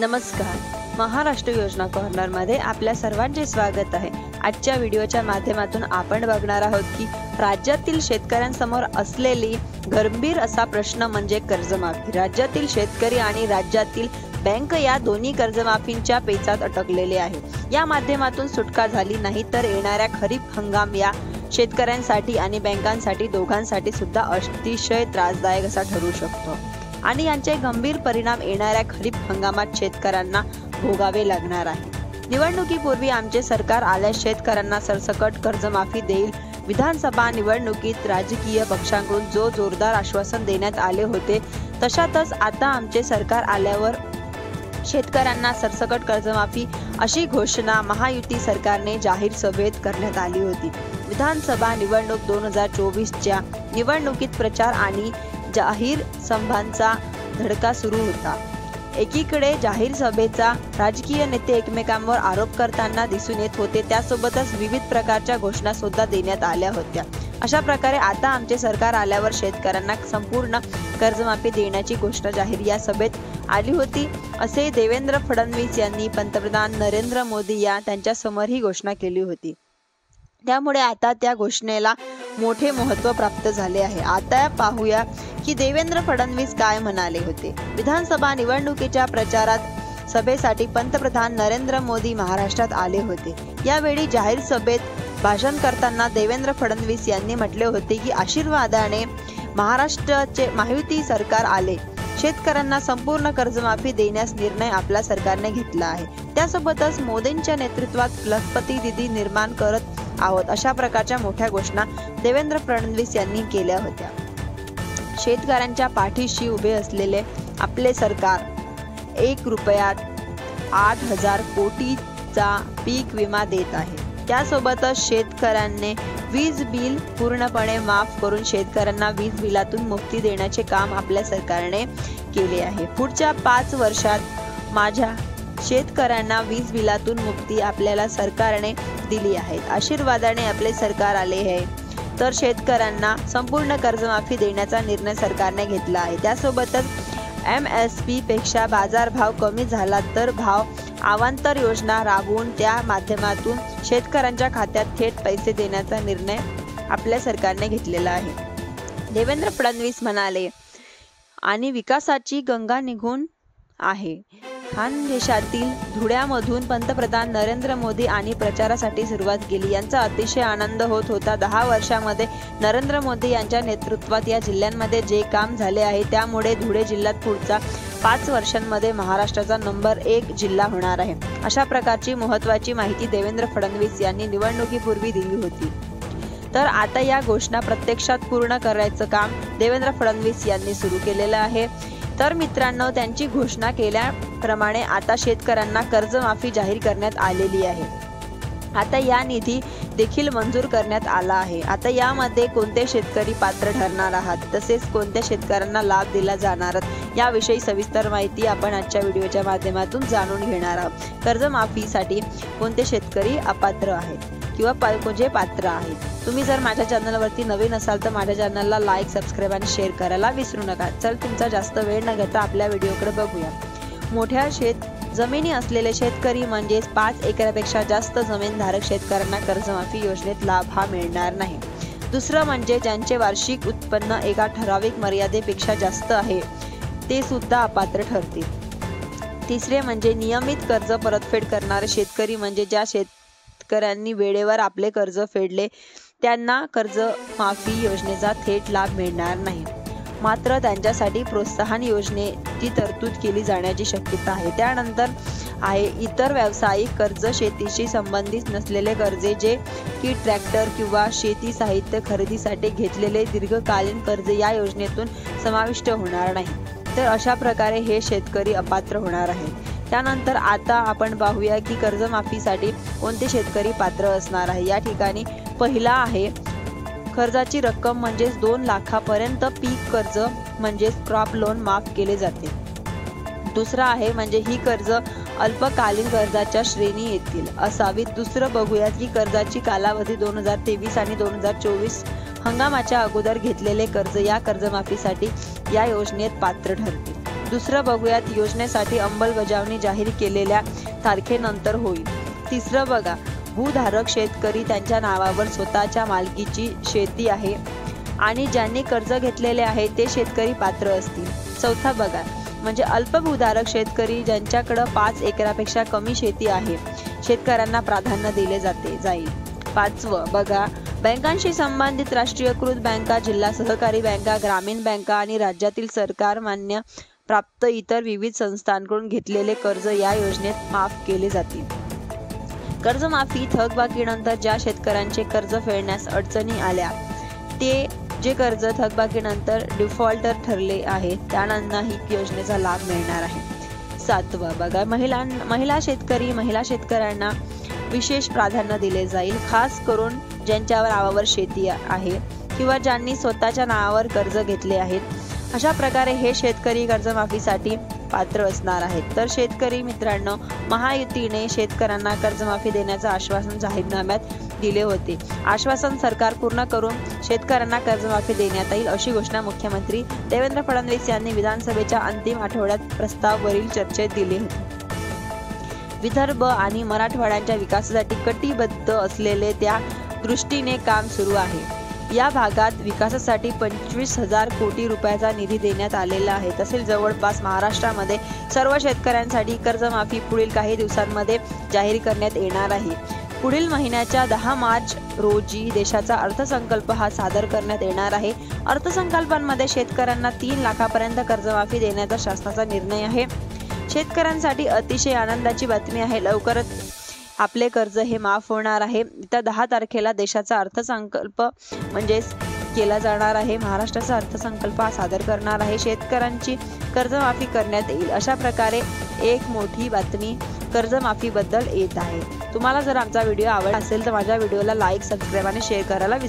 नमस्कार. महाराष्ट्र योजना कॉर्नर मध्ये आपल्या सर्वांचे स्वागत आहे. आजच्या व्हिडिओच्या माध्यमातून आपण बघणार आहोत की राज्यातील शेतकऱ्यांसमोर असलेली गंभीर असा प्रश्न म्हणजे कर्जमाफी. राज्यातील शेतकरी आणि राज्यातील बँक या दोन्ही कर्जमाफींच्या पेचात अटकलेले आहे. या माध्यमातून सुटका झाली नाही तर येणाऱ्या खरीप हंगाम या शेतकऱ्यांसाठी आणि बँकांसाठी दोघांसाठी सुद्धा अतिशय त्रासदायक असा ठरू शकतो आणि यांचे गंभीर परिणाम येणाऱ्या खरीप हंगामात शेतकऱ्यांना भोगावे लागणार आहे. निवडणुकीपूर्वी आमचे सरकार आल्यास शेतकऱ्यांना सरसकट कर्जमाफी देईल. विधानसभा निवडणुकीत राजकीय पक्षांकडून जो जोरदार आश्वासन देण्यात आले होते तशातच आता आमचे सरकार आल्यावर शेतकऱ्यांना सरसकट कर्जमाफी अशी घोषणा महायुती सरकारने जाहीर सभेत करण्यात आली होती. विधानसभा निवडणूक 2024च्या निवडणुकीत प्रचार आणि जाहीर सभांचा धडका सुरू होता. एकीकडे जाहीर सभेचा राजकीय नेते एकमेकांवर आरोप करताना दिसून येत होते, त्यासोबतच विविध प्रकारच्या घोषणा सुद्धा देण्यात आल्या होत्या. अशा प्रकारे आता आमचे सरकार आल्यावर शेतकऱ्यांना संपूर्ण कर्जमाफी देण्याची घोषणा जाहीर या सभेत आली होती, असे देवेंद्र फडणवीस यांनी पंतप्रधान नरेंद्र मोदी या त्यांच्या समोर ही घोषणा केली होती. त्यामुळे आता त्या घोषणेला मोठे महत्त्व प्राप्त झाले आहे. आता पाहूया की देवेंद्र फडणवीस काय म्हणाले होते. विधानसभा निवडणुकीच्या प्रचारात सभेसाठी पंतप्रधान नरेंद्र मोदी महाराष्ट्रात आले होते. यावेळी जाहीर सभेत भाषण करताना देवेंद्र फडणवीस यांनी म्हटले होते की आशीर्वादाने महाराष्ट्राचे महायुती सरकार आले. शेतकऱ्यांना संपूर्ण कर्जमाफी देण्यास निर्णय आपल्या सरकारने घेतला आहे. त्यासोबतच मोदींच्या नेतृत्वात लखपती निधी निर्माण करत आहोत, अशा प्रकारच्या मोठ्या घोषणा देवेंद्र फडणवीस यांनी केल्या होत्या. शेतकऱ्यांच्या पाठीशी उभे असलेले आपले सरकार 1 रुपयात 8,000 कोटीचा पीक विमा देत आहे. त्यासोबतच शेतकऱ्यांनी वीज बिल पूर्णपणे माफ करून शेतकऱ्यांना वीज बिलातून मुक्ती देण्याचे काम आपल्या सरकारने केले आहे. पुढच्या 5 वर्षात माझ्या शेतकऱ्यांना वीज बिलातून मुक्ती आपल्याला सरकारने दिली आहे. आशीर्वादाने आपले सरकार आले आहे तर शेतकऱ्यांना संपूर्ण कर्जमाफी देण्याचा निर्णय सरकारने घेतला आहे. त्यासोबतच MSP पेक्षा बाजारभाव कमी झाला तर भाव अवांतर योजना राबवून त्या माध्यमातून शेतकऱ्यांच्या खात्यात थेट पैसे देण्याचा निर्णय आपल्या सरकारने घेतलेला आहे. देवेंद्र फडणवीस म्हणाले आणि विकासाची गंगा निघून आहे. खानदेशातील धुळ्यामधून पंतप्रधान नरेंद्र मोदी आणि प्रचारासाठी सुरुवात केली. यांचा अतिशय आनंद होत होता. 10 वर्षांमध्ये नरेंद्र मोदी यांच्या नेतृत्वात या जिल्ह्यांमध्ये जे काम झाले आहे त्यामुळे धुळे जिल्ह्यात पुढच्या 5 वर्षांमध्ये महाराष्ट्राचा नंबर 1 जिल्हा होणार आहे. अशा प्रकारची महत्त्वाची माहिती देवेंद्र फडणवीस यांनी निवडणुकीपूर्वी दिली होती. तर आता या घोषणा प्रत्यक्षात पूर्ण करायचं काम देवेंद्र फडणवीस यांनी सुरू केलेलं आहे. तर मित्रांनो, त्यांची घोषणा केल्याप्रमाणे आता शेतकऱ्यांना कर्जमाफी जाहीर करण्यात आलेली आहे. आता या निधी देखील मंजूर करण्यात आला आहे. आता यामध्ये कोणते शेतकरी पात्र ठरणार आहात तसेच कोणत्या शेतकऱ्यांना लाभ दिला जाणार याविषयी सविस्तर माहिती आपण आजच्या व्हिडिओच्या माध्यमातून जाणून घेणार आहोत. कर्जमाफीसाठी कोणते शेतकरी अपात्र आहेत किंवा जे पात्र आहेत. तुम्ही जर माझ्या चॅनलवरती नवीन असाल तर माझ्या चॅनलला लाईक, सबस्क्राईब आणि शेअर करायला विसरू नका. चल तुमचा जास्त वेळ न घेता आपल्या व्हिडिओकडे बघूया. मोठ्या जमिनी असलेले शेतकरी म्हणजेच 5 एकरापेक्षा जास्त जमीनधारक शेतकऱ्यांना कर्जमाफी योजनेत लाभ हा मिळणार नाही. दुसरं म्हणजे ज्यांचे वार्षिक उत्पन्न एका ठराविक मर्यादेपेक्षा जास्त आहे ते सुद्धा अपात्र ठरतील. तिसरे म्हणजे नियमित कर्ज परतफेड करणारे शेतकरी म्हणजे ज्या शेतकऱ्यांनी वेळेवर आपले कर्ज फेडले त्यांना कर्जमाफी योजनेचा थेट लाभ मिळणार नाही. मात्र त्यांच्यासाठी प्रोत्साहन योजनेची तरतूद केली जाण्याची शक्यता आहे. त्यानंतर आहे इतर व्यावसायिक कर्ज, शेतीशी संबंधित नसलेले कर्जे जे की ट्रॅक्टर किंवा शेती साहित्य खरेदीसाठी घेतलेले दीर्घकालीन कर्ज या योजनेतून समाविष्ट होणार नाही. तर अशा प्रकारे हे शेतकरी अपात्र होणार आहेत. त्यानंतर आता आपण पाहूया की कर्जमाफीसाठी कोणते शेतकरी पात्र असणार आहे. या ठिकाणी पहिला आहे कर्जाची रक्कम म्हणजेच 2 लाखापर्यंत पीक कर्ज म्हणजेच क्रॉप लोन माफ केले जाते. दुसरा आहे म्हणजे ही कर्ज अल्पकालीन कर्जाच्या श्रेणी येतील असावी. दुसरं बघूयात की कर्जाची कालावधी 2023 आणि 2024 हंगामाच्या अगोदर घेतलेले कर्ज या कर्जमाफीसाठी या योजनेत पात्र ठरतील. दुसरं बघूयात, योजनेसाठी अंमलबजावणी जाहीर केलेल्या तारखेनंतर होईल. तिसरं बघा, भूधारक शेतकरी त्यांच्या नावावर स्वतःच्या मालकीची शेती आहे आणि ज्यांनी कर्ज घेतलेले आहे ते शेतकरी पात्र असतील. चौथा बघा, म्हणजे अल्पभूधारक शेतकरी ज्यांच्याकडे 5 एकरापेक्षा कमी शेती आहे, शेतकऱ्यांना प्राधान्य दिले जाईल. पाचवं बघा, बँकांशी संबंधित राष्ट्रीयकृत बँका, जिल्हा सहकारी बँका, ग्रामीण बँका आणि राज्यातील सरकार मान्य प्राप्त इतर विविध संस्थांकडून घेतलेले कर्ज या योजनेत माफ केले जातील. कर्जमाफी थकबाकीनंतर ज्या शेतकऱ्यांचे कर्ज फेडण्यास अडचणी आल्या, ते जे कर्ज थकबाकीनंतर डिफॉल्टर ठरले आहेत त्यांना ही योजनेचा लाभ मिळणार आहे. सातवा बघा, महिला शेतकऱ्यांना विशेष प्राधान्य दिले जाईल, खास करून ज्यांच्यावर नावावर शेती आहे किंवा ज्यांनी स्वतःच्या नावावर कर्ज घेतले आहेत. अशा प्रकारे हे शेतकरी कर्जमाफीसाठी पात्र असणार आहेत. तर शेतकरी मित्रांनो, महायुतीने शेतकऱ्यांना कर्जमाफी देण्याचं आश्वासन जाहीरनाम्यात दिले होते. आश्वासन सरकार पूर्ण करून शेतकऱ्यांना कर्जमाफी देण्यात येईल अशी घोषणा मुख्यमंत्री देवेंद्र फडणवीस यांनी विधानसभेच्या अंतिम आठवड्यात प्रस्तावावरील चर्चेत दिली होती. विदर्भ आणि मराठवाड्याच्या विकासासाठी कटिबद्ध असलेले त्या दृष्टीने काम सुरू आहे. या भागात विकासासाठी 25,000 कोटी रुपयाचा निधी देण्यात आलेला आहे. तसेच जवळपास महाराष्ट्रामध्ये सर्व शेतकऱ्यांसाठी कर्जमाफी पुढील काही दिवसांमध्ये जाहीर करण्यात येणार आहे. पुढील महिन्याच्या 10 मार्च रोजी देशाचा अर्थसंकल्प हा सादर करण्यात येणार आहे. अर्थसंकल्पामध्ये शेतकऱ्यांना 3 लाखापर्यंत कर्जमाफी देण्याचा शासनाचा निर्णय आहे. शेतकऱ्यांसाठी अतिशय आनंदाची बातमी आहे. लवकरच आपले कर्ज हे माफ होणार आहे. त्या 10 तारखेला देशाचा अर्थसंकल्प केला जाणार आहे. महाराष्ट्राचा अर्थसंकल्प हा सादर करणार आहे. शेतकऱ्यांची कर्जमाफी करण्यात येईल. अशा प्रकारे एक मोठी बातमी कर्जमाफी बद्दल येत आहे. तुम्हाला जर आमचा व्हिडिओ आवडला असेल तर माझ्या व्हिडिओला लाईक, सबस्क्राईब आणि शेअर करायला विसरू